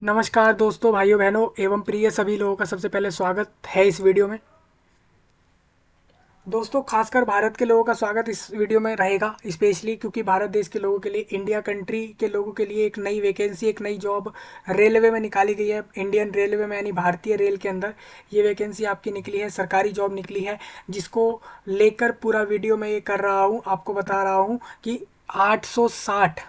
नमस्कार दोस्तों, भाइयों बहनों एवं प्रिय सभी लोगों का सबसे पहले स्वागत है इस वीडियो में। दोस्तों, खासकर भारत के लोगों का स्वागत इस वीडियो में रहेगा स्पेशली, क्योंकि भारत देश के लोगों के लिए, इंडिया कंट्री के लोगों के लिए एक नई वैकेंसी, एक नई जॉब रेलवे में निकाली गई है। इंडियन रेलवे में यानी भारतीय रेल के अंदर ये वैकेंसी आपकी निकली है, सरकारी जॉब निकली है, जिसको लेकर पूरा वीडियो मैं ये कर रहा हूँ, आपको बता रहा हूँ कि 860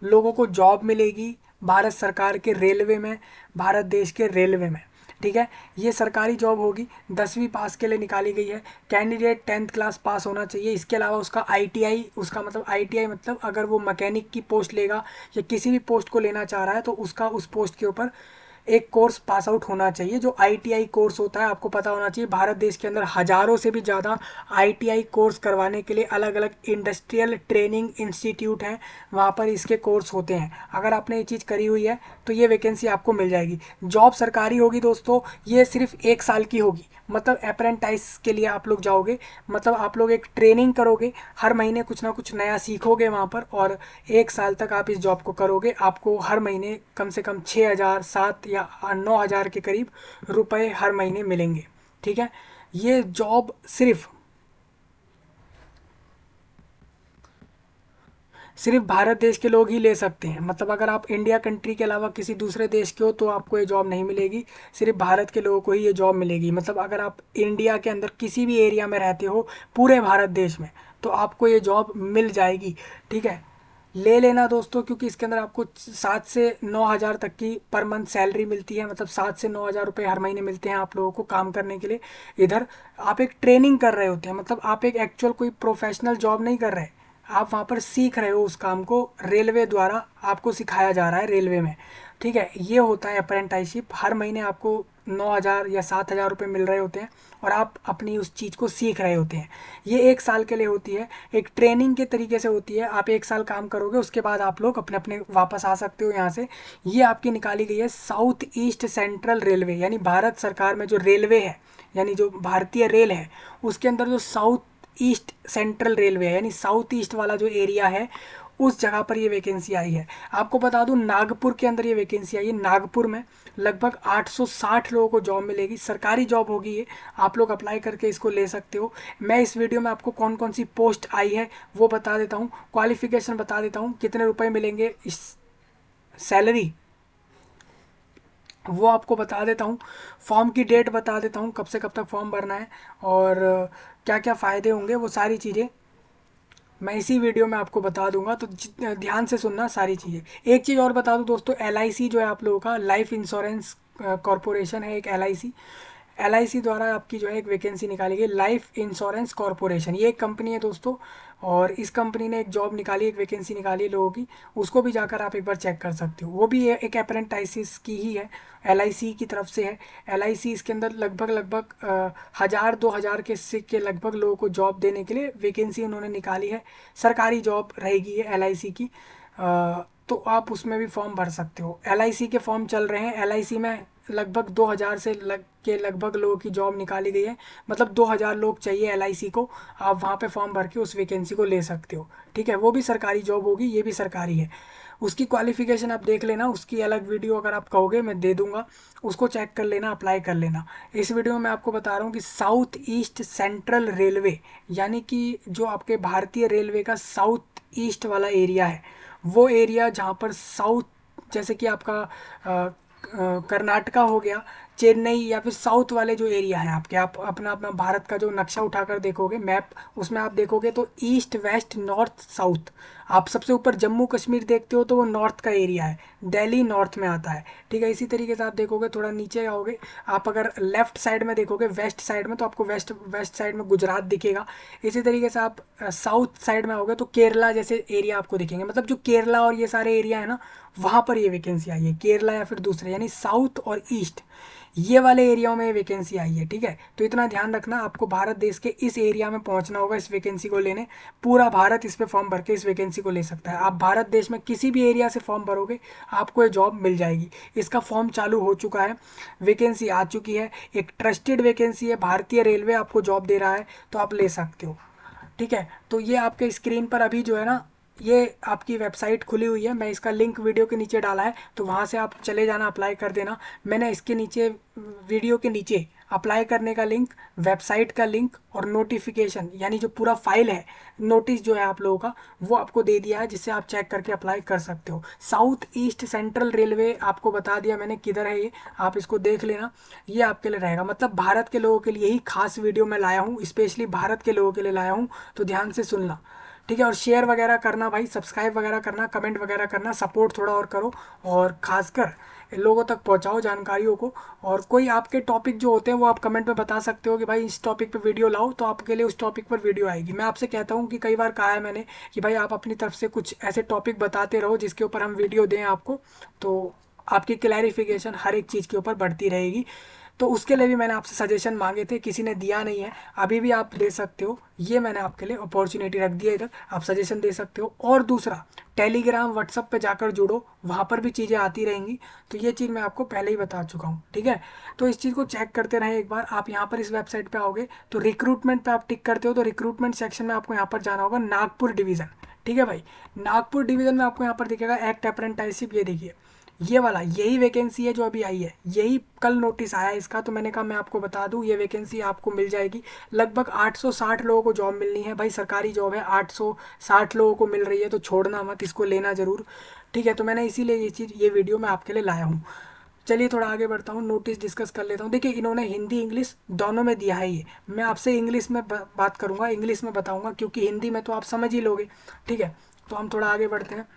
लोगों को जॉब मिलेगी भारत सरकार के रेलवे में, भारत देश के रेलवे में। ठीक है, ये सरकारी जॉब होगी, 10वीं पास के लिए निकाली गई है। कैंडिडेट 10th क्लास पास होना चाहिए। इसके अलावा उसका आईटीआई, उसका मतलब आईटीआई मतलब अगर वो मैकेनिक की पोस्ट लेगा या किसी भी पोस्ट को लेना चाह रहा है तो उसका उस पोस्ट के ऊपर एक कोर्स पास आउट होना चाहिए, जो आईटीआई कोर्स होता है। आपको पता होना चाहिए भारत देश के अंदर हजारों से भी ज़्यादा आईटीआई कोर्स करवाने के लिए अलग अलग इंडस्ट्रियल ट्रेनिंग इंस्टीट्यूट हैं, वहाँ पर इसके कोर्स होते हैं। अगर आपने ये चीज़ करी हुई है तो ये वैकेंसी आपको मिल जाएगी। जॉब सरकारी होगी दोस्तों, ये सिर्फ 1 साल की होगी। मतलब अप्रेंटाइज के लिए आप लोग जाओगे, मतलब आप लोग एक ट्रेनिंग करोगे, हर महीने कुछ ना कुछ नया सीखोगे वहाँ पर, और 1 साल तक आप इस जॉब को करोगे। आपको हर महीने कम से कम 6,000, 7 या 9,000 के करीब रुपए हर महीने मिलेंगे। ठीक है, ये जॉब सिर्फ भारत देश के लोग ही ले सकते हैं। मतलब अगर आप इंडिया कंट्री के अलावा किसी दूसरे देश के हो तो आपको ये जॉब नहीं मिलेगी, सिर्फ भारत के लोगों को ही ये जॉब मिलेगी। मतलब अगर आप इंडिया के अंदर किसी भी एरिया में रहते हो, पूरे भारत देश में, तो आपको ये जॉब मिल जाएगी। ठीक है, ले लेना दोस्तों, क्योंकि इसके अंदर आपको 7 से 9 हज़ार तक की पर मंथ सैलरी मिलती है। मतलब 7 से 9 हज़ार रुपये हर महीने मिलते हैं आप लोगों को काम करने के लिए। इधर आप एक ट्रेनिंग कर रहे होते हैं, मतलब आप एक एक्चुअल कोई प्रोफेशनल जॉब नहीं कर रहे, आप वहाँ पर सीख रहे हो उस काम को, रेलवे द्वारा आपको सिखाया जा रहा है रेलवे में। ठीक है, ये होता है अप्रेंटाइशिप। हर महीने आपको 9,000 या 7,000 रुपये मिल रहे होते हैं, और आप अपनी उस चीज़ को सीख रहे होते हैं। ये 1 साल के लिए होती है, एक ट्रेनिंग के तरीके से होती है। आप 1 साल काम करोगे, उसके बाद आप लोग अपने अपने वापस आ सकते हो यहाँ से। ये आपकी निकाली गई है साउथ ईस्ट सेंट्रल रेलवे, यानी भारत सरकार में जो रेलवे है, यानी जो भारतीय रेल है, उसके अंदर जो साउथ ईस्ट सेंट्रल रेलवे है, यानी साउथ ईस्ट वाला जो एरिया है, उस जगह पर ये वैकेंसी आई है। आपको बता दूं, नागपुर के अंदर ये वैकेंसी आई है। नागपुर में लगभग 860 लोगों को जॉब मिलेगी, सरकारी जॉब होगी ये। आप लोग अप्लाई करके इसको ले सकते हो। मैं इस वीडियो में आपको कौन कौन सी पोस्ट आई है वो बता देता हूँ, क्वालिफिकेशन बता देता हूँ, कितने रुपए मिलेंगे इस सैलरी वो आपको बता देता हूँ। फॉर्म की डेट बता देता हूँ, कब से कब तक फॉर्म भरना है, और क्या क्या फ़ायदे होंगे, वो सारी चीज़ें मैं इसी वीडियो में आपको बता दूंगा। तो ध्यान से सुनना सारी चीज़ें। एक चीज़ और बता दूं दोस्तों, एलआईसी जो है आप लोगों का, लाइफ इंश्योरेंस कॉरपोरेशन है एक एलआईसी। एलआईसी द्वारा आपकी जो है एक वैकेंसी निकाली गई, लाइफ इंश्योरेंस कॉरपोरेशन, ये एक कंपनी है दोस्तों। और इस कंपनी ने एक जॉब निकाली, एक वैकेंसी निकाली है लोगों की। उसको भी जाकर आप एक बार चेक कर सकते हो। वो भी एक अप्रेंटाइसिस की ही है, एलआईसी की तरफ से है। एलआईसी इसके अंदर लगभग लगभग 1,000 2,000 के लगभग लोगों को जॉब देने के लिए वैकेंसी उन्होंने निकाली है। सरकारी जॉब रहेगी ये एलआईसी की। तो आप उसमें भी फॉर्म भर सकते हो। एलआईसी के फॉर्म चल रहे हैं। एलआईसी में लगभग 2,000 के लगभग लोगों की जॉब निकाली गई है। मतलब 2,000 लोग चाहिए एलआईसी को। आप वहाँ पे फॉर्म भर के उस वैकेंसी को ले सकते हो। ठीक है, वो भी सरकारी जॉब होगी, ये भी सरकारी है। उसकी क्वालिफिकेशन आप देख लेना, उसकी अलग वीडियो अगर आप कहोगे मैं दे दूंगा, उसको चेक कर लेना, अप्लाई कर लेना। इस वीडियो में मैं आपको बता रहा हूँ कि साउथ ईस्ट सेंट्रल रेलवे, यानी कि जो आपके भारतीय रेलवे का साउथ ईस्ट वाला एरिया है, वो एरिया जहाँ पर साउथ, जैसे कि आपका कर्नाटका हो गया, चेन्नई, या फिर साउथ वाले जो एरिया हैं आपके, आप अपना अपना भारत का जो नक्शा उठाकर देखोगे मैप, उसमें आप देखोगे तो ईस्ट वेस्ट नॉर्थ साउथ, आप सबसे ऊपर जम्मू कश्मीर देखते हो तो वो नॉर्थ का एरिया है, दिल्ली नॉर्थ में आता है। ठीक है, इसी तरीके से आप देखोगे, थोड़ा नीचे आओगे, आप अगर लेफ्ट साइड में देखोगे, वेस्ट साइड में, तो आपको वेस्ट वेस्ट साइड में गुजरात दिखेगा। इसी तरीके से आप साउथ साइड में आओगे तो केरला जैसे एरिया आपको दिखेंगे। मतलब जो केरला और ये सारे एरिया है ना, वहाँ पर ये वैकेंसी आई है, केरला या फिर दूसरे, यानी साउथ और ईस्ट, ये वाले एरियाओं में वैकेंसी आई है। ठीक है, तो इतना ध्यान रखना, आपको भारत देश के इस एरिया में पहुंचना होगा इस वैकेंसी को लेने। पूरा भारत इस पे फॉर्म भर के इस वैकेंसी को ले सकता है। आप भारत देश में किसी भी एरिया से फॉर्म भरोगे, आपको ये जॉब मिल जाएगी। इसका फॉर्म चालू हो चुका है, वैकेंसी आ चुकी है, एक ट्रस्टेड वैकेंसी है, भारतीय रेलवे आपको जॉब दे रहा है, तो आप ले सकते हो। ठीक है, तो ये आपके स्क्रीन पर अभी जो है ना ये आपकी वेबसाइट खुली हुई है, मैं इसका लिंक वीडियो के नीचे डाला है, तो वहाँ से आप चले जाना, अप्लाई कर देना। मैंने इसके नीचे वीडियो के नीचे अप्लाई करने का लिंक, वेबसाइट का लिंक और नोटिफिकेशन यानी जो पूरा फाइल है, नोटिस जो है आप लोगों का, वो आपको दे दिया है, जिससे आप चेक करके अप्लाई कर सकते हो। साउथ ईस्ट सेंट्रल रेलवे आपको बता दिया मैंने किधर है ये, आप इसको देख लेना, ये आपके लिए रहेगा। मतलब भारत के लोगों के लिए ही खास वीडियो मैं लाया हूँ, स्पेशली भारत के लोगों के लिए लाया हूँ, तो ध्यान से सुनना, ठीक है। और शेयर वगैरह करना भाई, सब्सक्राइब वगैरह करना, कमेंट वगैरह करना, सपोर्ट थोड़ा और करो, और खासकर लोगों तक पहुंचाओ जानकारियों को। और कोई आपके टॉपिक जो होते हैं वो आप कमेंट में बता सकते हो कि भाई इस टॉपिक पे वीडियो लाओ, तो आपके लिए उस टॉपिक पर वीडियो आएगी। मैं आपसे कहता हूँ कि कई बार कहा है मैंने कि भाई आप अपनी तरफ से कुछ ऐसे टॉपिक बताते रहो जिसके ऊपर हम वीडियो दें आपको, तो आपकी क्लैरिफिकेशन हर एक चीज़ के ऊपर बढ़ती रहेगी। तो उसके लिए भी मैंने आपसे सजेशन मांगे थे, किसी ने दिया नहीं है, अभी भी आप दे सकते हो, ये मैंने आपके लिए अपॉर्चुनिटी रख दी है इधर, आप सजेशन दे सकते हो। और दूसरा, टेलीग्राम व्हाट्सअप पे जाकर जुड़ो, वहाँ पर भी चीज़ें आती रहेंगी, तो ये चीज़ मैं आपको पहले ही बता चुका हूँ, ठीक है। तो इस चीज़ को चेक करते रहें एक बार। आप यहाँ पर इस वेबसाइट पर आओगे तो रिक्रूटमेंट पर आप टिक करते हो, तो रिक्रूटमेंट सेक्शन में आपको यहाँ पर जाना होगा, नागपुर डिवीज़न, ठीक है भाई। नागपुर डिवीज़न में आपको यहाँ पर दिखेगा एक्ट अप्रेंटिसशिप, ये देखिए ये वाला, यही वैकेंसी है जो अभी आई है, यही कल नोटिस आया है इसका, तो मैंने कहा मैं आपको बता दूं, ये वैकेंसी आपको मिल जाएगी। लगभग 860 लोगों को जॉब मिलनी है भाई, सरकारी जॉब है, 860 लोगों को मिल रही है, तो छोड़ना मत, इसको लेना ज़रूर, ठीक है। तो मैंने इसीलिए ये चीज़, ये वीडियो मैं आपके लिए लाया हूँ। चलिए थोड़ा आगे बढ़ता हूँ, नोटिस डिस्कस कर लेता हूँ। देखिए इन्होंने हिंदी इंग्लिश दोनों में दिया है ये, मैं आपसे इंग्लिश में बात करूँगा, इंग्लिश में बताऊँगा, क्योंकि हिंदी में तो आप समझ ही लोगे, ठीक है। तो हम थोड़ा आगे बढ़ते हैं,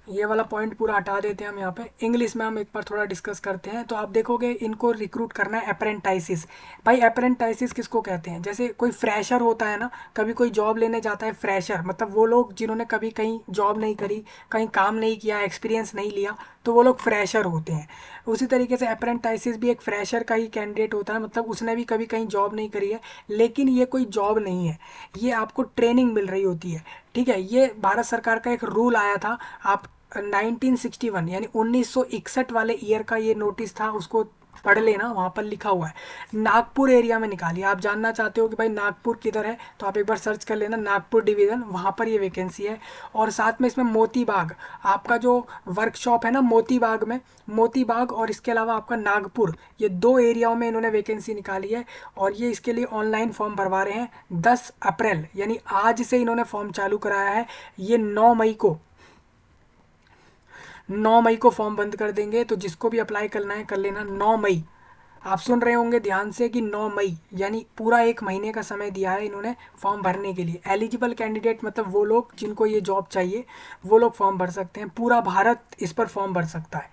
ये वाला पॉइंट पूरा हटा देते हैं हम, यहाँ पे इंग्लिश में हम एक बार थोड़ा डिस्कस करते हैं। तो आप देखोगे इनको रिक्रूट करना है अप्रेंटाइसिस। भाई अप्रेंटाइसिस किसको कहते हैं, जैसे कोई फ्रेशर होता है ना, कभी कोई जॉब लेने जाता है फ्रेशर, मतलब वो लोग जिन्होंने कभी कहीं जॉब नहीं करी, कहीं काम नहीं किया, एक्सपीरियंस नहीं लिया, तो वो लोग फ्रेशर होते हैं। उसी तरीके से अप्रेंटाइसिस भी एक फ्रेशर का ही कैंडिडेट होता है, मतलब उसने भी कभी कहीं जॉब नहीं करी है, लेकिन ये कोई जॉब नहीं है, ये आपको ट्रेनिंग मिल रही होती है, ठीक है। ये भारत सरकार का एक रूल आया था, आप 1961 यानी 1961 वाले ईयर का ये नोटिस था, उसको पढ़ लेना, वहाँ पर लिखा हुआ है नागपुर एरिया में निकालिए। आप जानना चाहते हो कि भाई नागपुर किधर है, तो आप एक बार सर्च कर लेना नागपुर डिवीज़न, वहाँ पर ये वैकेंसी है। और साथ में इसमें मोती बाग, आपका जो वर्कशॉप है ना मोती बाग में, मोती बाग और इसके अलावा आपका नागपुर, ये दो एरियाओं में इन्होंने वैकेंसी निकाली है। और ये इसके लिए ऑनलाइन फॉर्म भरवा रहे हैं 10 अप्रैल, यानी आज से इन्होंने फॉर्म चालू कराया है। ये 9 मई को फॉर्म बंद कर देंगे, तो जिसको भी अप्लाई करना है कर लेना। 9 मई, आप सुन रहे होंगे ध्यान से कि 9 मई, यानी पूरा एक महीने का समय दिया है इन्होंने फॉर्म भरने के लिए। एलिजिबल कैंडिडेट मतलब वो लोग जिनको ये जॉब चाहिए, वो लोग फॉर्म भर सकते हैं, पूरा भारत इस पर फॉर्म भर सकता है,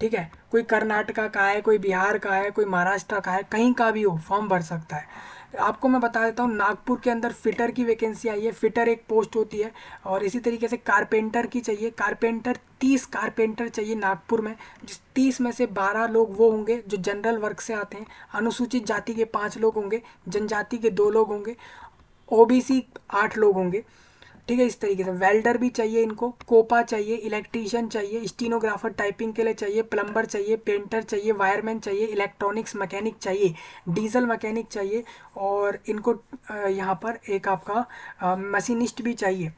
ठीक है। कोई कर्नाटका का है, कोई बिहार का है, कोई महाराष्ट्र का है, कहीं का भी हो फॉर्म भर सकता है। आपको मैं बता देता हूँ, नागपुर के अंदर फिटर की वैकेंसी आई है, फिटर एक पोस्ट होती है। और इसी तरीके से कारपेंटर की चाहिए, कारपेंटर 30 कारपेंटर चाहिए नागपुर में, जिस 30 में से 12 लोग वो होंगे जो जनरल वर्ग से आते हैं, अनुसूचित जाति के 5 लोग होंगे, जनजाति के 2 लोग होंगे, ओबीसी 8 लोग होंगे, ठीक है। इस तरीके से वेल्डर भी चाहिए इनको, कोपा चाहिए, इलेक्ट्रीशियन चाहिए, स्टीनोग्राफर टाइपिंग के लिए चाहिए, प्लम्बर चाहिए, पेंटर चाहिए, वायरमैन चाहिए, इलेक्ट्रॉनिक्स मैकेनिक चाहिए, डीजल मैकेनिक चाहिए, और इनको यहाँ पर एक आपका मशीनिस्ट भी चाहिए,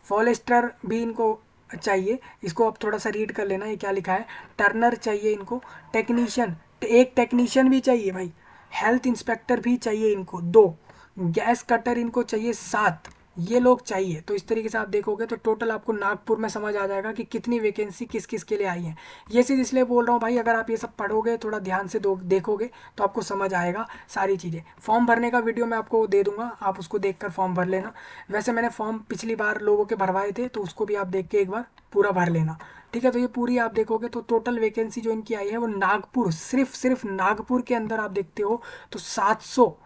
फॉलेस्टर भी इनको चाहिए। इसको आप थोड़ा सा रीड कर लेना, ये क्या लिखा है, टर्नर चाहिए इनको, टेक्नीशियन, एक टेक्नीशियन भी चाहिए भाई, हेल्थ इंस्पेक्टर भी चाहिए इनको 2, गैस कटर इनको चाहिए 7, ये लोग चाहिए। तो इस तरीके से आप देखोगे तो टोटल आपको नागपुर में समझ आ जाएगा कि कितनी वैकेंसी किस किस के लिए आई है। ये चीज़ इसलिए बोल रहा हूँ भाई, अगर आप ये सब पढ़ोगे, थोड़ा ध्यान से देखोगे, तो आपको समझ आएगा सारी चीज़ें। फॉर्म भरने का वीडियो मैं आपको दे दूंगा, आप उसको देखकर फॉर्म भर लेना। वैसे मैंने फॉर्म पिछली बार लोगों के भरवाए थे, तो उसको भी आप देख के एक बार पूरा भर लेना, ठीक है। तो ये पूरी आप देखोगे तो टोटल वैकेंसी जो इनकी आई है वो नागपुर, सिर्फ नागपुर के अंदर आप देखते हो तो 700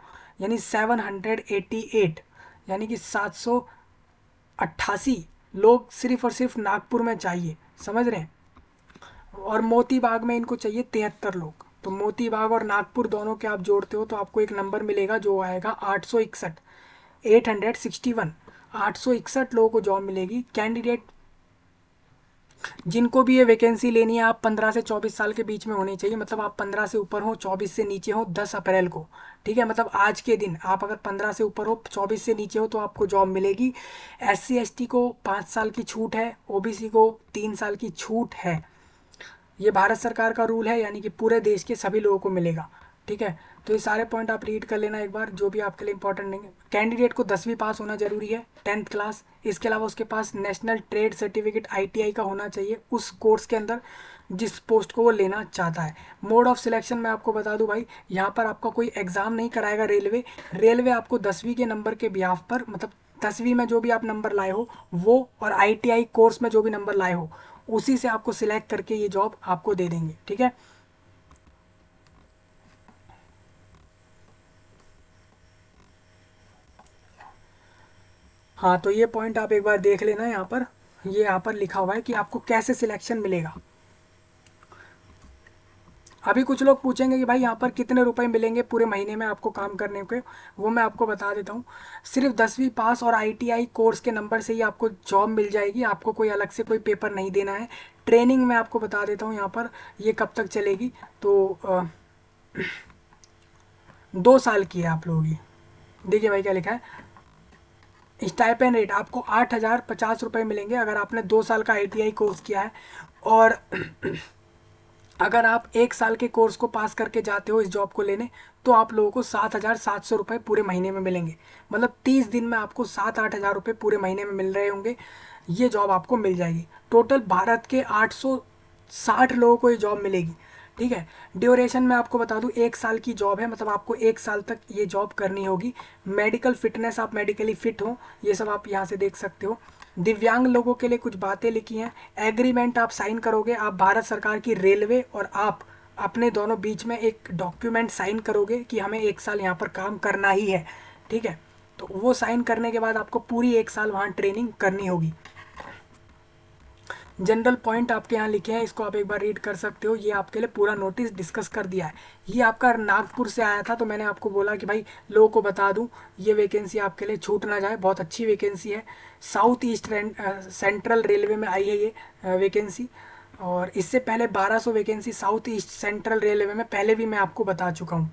यानी 788, यानी कि 788 लोग सिर्फ और सिर्फ नागपुर में चाहिए, समझ रहे हैं। और मोती बाग में इनको चाहिए 73 लोग। तो मोती बाग और नागपुर दोनों के आप जोड़ते हो तो आपको एक नंबर मिलेगा जो आएगा 861, 861, 861 लोगों को जॉब मिलेगी। कैंडिडेट जिनको भी ये वैकेंसी लेनी है, आप 15 से 24 साल के बीच में होनी चाहिए, मतलब आप 15 से ऊपर हो, 24 से नीचे हो 10 अप्रैल को, ठीक है। मतलब आज के दिन आप अगर 15 से ऊपर हो, 24 से नीचे हो तो आपको जॉब मिलेगी। SC ST को 5 साल की छूट है, OBC को 3 साल की छूट है। ये भारत सरकार का रूल है, यानी कि पूरे देश के सभी लोगों को मिलेगा, ठीक है। तो ये सारे पॉइंट आप रीड कर लेना एक बार, जो भी आपके लिए इंपॉर्टेंट नहीं है। कैंडिडेट को 10वीं पास होना जरूरी है, 10th क्लास। इसके अलावा उसके पास नेशनल ट्रेड सर्टिफिकेट ITI का होना चाहिए उस कोर्स के अंदर जिस पोस्ट को वो लेना चाहता है। मोड ऑफ सिलेक्शन मैं आपको बता दूं भाई, यहाँ पर आपका कोई एग्ज़ाम नहीं कराएगा रेलवे आपको 10वीं के नंबर के बिहाफ पर, मतलब 10वीं में जो भी आप नंबर लाए हो वो, और ITI कोर्स में जो भी नंबर लाए हो उसी से आपको सिलेक्ट करके ये जॉब आपको दे देंगे, ठीक है। हाँ, तो ये पॉइंट आप एक बार देख लेना यहाँ पर। ये यहाँ पर लिखा हुआ है कि आपको कैसे सिलेक्शन मिलेगा। अभी कुछ लोग पूछेंगे कि भाई यहाँ पर कितने रुपए मिलेंगे पूरे महीने में आपको काम करने के, वो मैं आपको बता देता हूँ। सिर्फ 10वीं पास और ITI कोर्स के नंबर से ही आपको जॉब मिल जाएगी, आपको कोई अलग से कोई पेपर नहीं देना है। ट्रेनिंग मैं आपको बता देता हूँ यहाँ पर ये कब तक चलेगी, तो 2 साल की है आप लोगों की। देखिए भाई क्या लिखा है, स्टाइपेंड रेट आपको 8,050 रुपये मिलेंगे अगर आपने 2 साल का ITI कोर्स किया है। और अगर आप 1 साल के कोर्स को पास करके जाते हो इस जॉब को लेने, तो आप लोगों को 7,700 रुपये पूरे महीने में मिलेंगे। मतलब 30 दिन में आपको 7-8 हज़ार रुपये पूरे महीने में मिल रहे होंगे। ये जॉब आपको मिल जाएगी। टोटल भारत के 860 लोगों को ये जॉब मिलेगी, ठीक है। ड्यूरेशन में आपको बता दूं 1 साल की जॉब है, मतलब आपको 1 साल तक ये जॉब करनी होगी। मेडिकल फिटनेस, आप मेडिकली फिट हो, ये सब आप यहाँ से देख सकते हो। दिव्यांग लोगों के लिए कुछ बातें लिखी हैं। एग्रीमेंट आप साइन करोगे, आप भारत सरकार की रेलवे और आप अपने दोनों बीच में एक डॉक्यूमेंट साइन करोगे कि हमें 1 साल यहाँ पर काम करना ही है, ठीक है। तो वो साइन करने के बाद आपको पूरी 1 साल वहाँ ट्रेनिंग करनी होगी। जनरल पॉइंट आपके यहाँ लिखे हैं, इसको आप एक बार रीड कर सकते हो। ये आपके लिए पूरा नोटिस डिस्कस कर दिया है। ये आपका नागपुर से आया था, तो मैंने आपको बोला कि भाई लोगों को बता दूं ये वैकेंसी आपके लिए छूट ना जाए, बहुत अच्छी वैकेंसी है। साउथ ईस्ट सेंट्रल रेलवे में आई है ये वैकेंसी। और इससे पहले 1200 vacancy south east central railway में पहले भी मैं आपको बता चुका हूँ।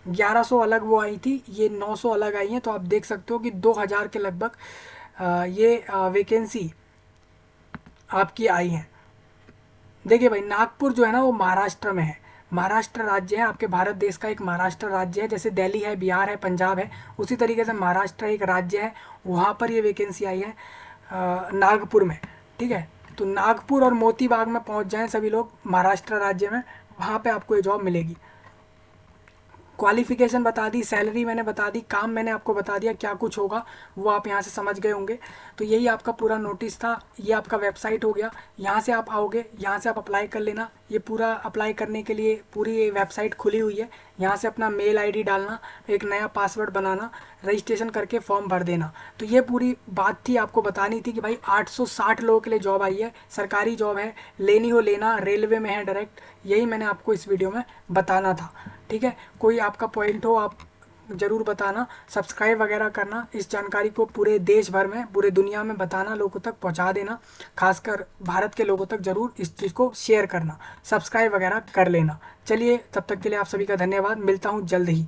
1100 अलग वो आई थी, ये 900 अलग आई हैं। तो आप देख सकते हो कि 2000 के लगभग ये वैकेंसी आपकी आई हैं। देखिए भाई, नागपुर जो है ना वो महाराष्ट्र में है। महाराष्ट्र राज्य है, आपके भारत देश का एक महाराष्ट्र राज्य है। जैसे दिल्ली है, बिहार है, पंजाब है, उसी तरीके से महाराष्ट्र एक राज्य है। वहाँ पर ये वैकेंसी आई है नागपुर में, ठीक है। तो नागपुर और मोतीबाग में पहुँच जाएं सभी लोग महाराष्ट्र राज्य में, वहाँ पे आपको ये जॉब मिलेगी। क्वालिफिकेशन बता दी, सैलरी मैंने बता दी, काम मैंने आपको बता दिया क्या कुछ होगा, वो आप यहाँ से समझ गए होंगे। तो यही आपका पूरा नोटिस था। ये आपका वेबसाइट हो गया, यहाँ से आप आओगे, यहाँ से आप अप्लाई कर लेना। ये पूरा अप्लाई करने के लिए पूरी ये वेबसाइट खुली हुई है। यहाँ से अपना मेल ID डालना, एक नया पासवर्ड बनाना, रजिस्ट्रेशन करके फॉर्म भर देना। तो ये पूरी बात थी, आपको बतानी थी कि भाई 860 लोगों के लिए जॉब आई है, सरकारी जॉब है, लेनी हो लेना, रेलवे में है डायरेक्ट। यही मैंने आपको इस वीडियो में बताना था, ठीक है। कोई आपका पॉइंट हो आप ज़रूर बताना, सब्सक्राइब वगैरह करना, इस जानकारी को पूरे देश भर में, पूरे दुनिया में बताना, लोगों तक पहुंचा देना, खासकर भारत के लोगों तक ज़रूर इस चीज़ को शेयर करना, सब्सक्राइब वगैरह कर लेना। चलिए, तब तक के लिए आप सभी का धन्यवाद, मिलता हूं जल्द ही।